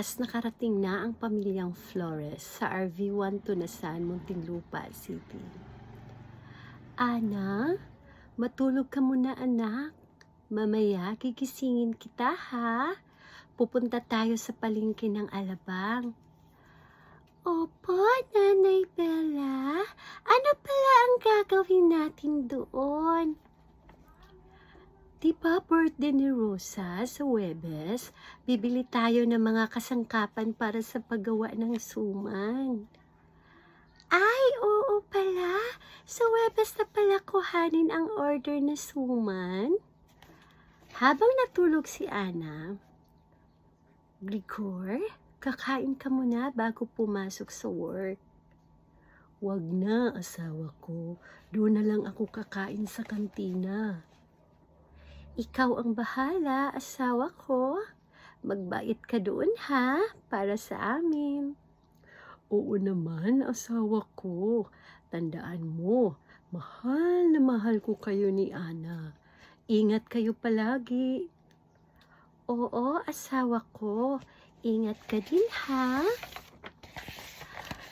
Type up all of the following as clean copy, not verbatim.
wakas nakarating na ang pamilyang Flores sa RV1 Tunasan, Muntinlupa City. Ana, matulog ka muna anak. Mamaya gigisingin kita ha. Pupunta tayo sa palengke ng Alabang. Opo, Nanay Bella. Ano pala ang gagawin natin doon? Di ba birthday ni Rosa sa Huwebes? Bibili tayo ng mga kasangkapan para sa paggawa ng suman. Ay, oo pala. Sa Huwebes na pala kuhanin ang order na suman. Habang natulog si Ana, Grigor, kakain ka muna bago pumasok sa work. Wag na, asawa ko. Doon na lang ako kakain sa kantina. Ikaw ang bahala, asawa ko. Magbait ka doon ha, para sa amin. Oo naman, asawa ko. Tandaan mo, mahal na mahal ko kayo ni Ana. Ingat kayo palagi. Oo, asawa ko. Ingat ka din ha.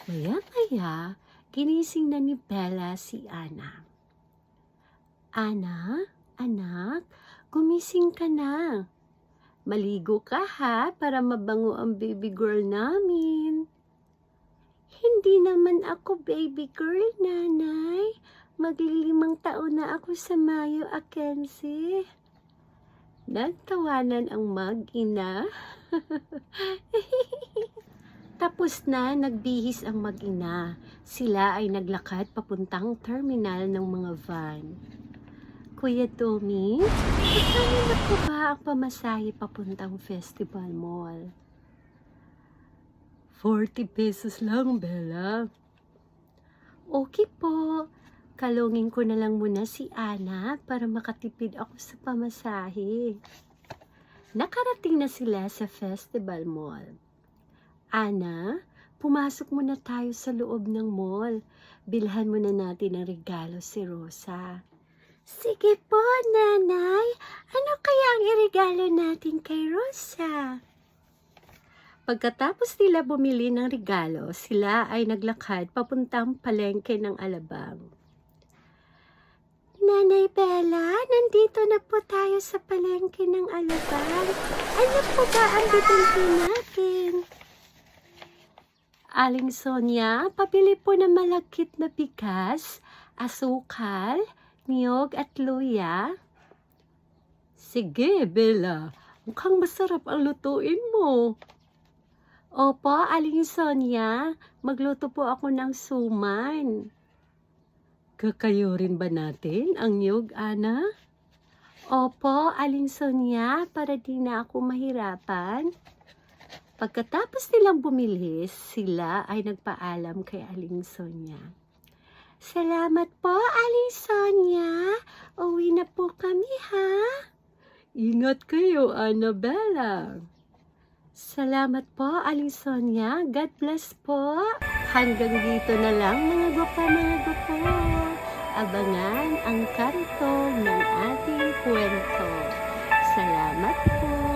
Maya-maya, ginising na ni Bella si Ana. Ana, anak, gumising ka na. Maligo ka ha, para mabango ang baby girl namin. Hindi naman ako baby girl, nanay. Maglilimang taon na ako sa Mayo, 15. Nagtawanan ang mag-ina. Tapos na, nagbihis ang mag-ina. Sila ay naglakad papuntang terminal ng mga van. Kuya Tommy, magkano na po ba ang pamasahe papuntang Festival Mall? 40 pesos lang, Bella. Okay po. Kalungin ko na lang muna si Ana para makatipid ako sa pamasahe. Nakarating na sila sa Festival Mall. Ana, pumasok muna tayo sa loob ng mall. Bilhan muna natin ng regalo si Rosa. Sige po, nanay. Ano kaya ang iregalo natin kay Rosa? Pagkatapos nila bumili ng regalo, sila ay naglakad papuntang palengke ng Alabang. Nanay Bella, nandito na po tayo sa palengke ng Alabang. Ano po ba ang bibili natin? Aling Sonia, pabili po ng malagkit na bigas, asukal, niyog at luya. Sige, Bella. Mukhang masarap ang lutuin mo. Opo, Aling Sonia. Magluto po ako ng suman. Kakayurin ba natin ang niyog, Ana? Opo, Aling Sonia, para di na ako mahirapan. Pagkatapos nilang bumili, sila ay nagpaalam kay Aling Sonia. Salamat po, Aling Sonia. Uwi na po kami, ha? Ingat kayo, Annabella. Salamat po, Aling Sonia. God bless po. Hanggang dito na lang, mga gwapo. Abangan ang kanto ng ating kwento. Salamat po.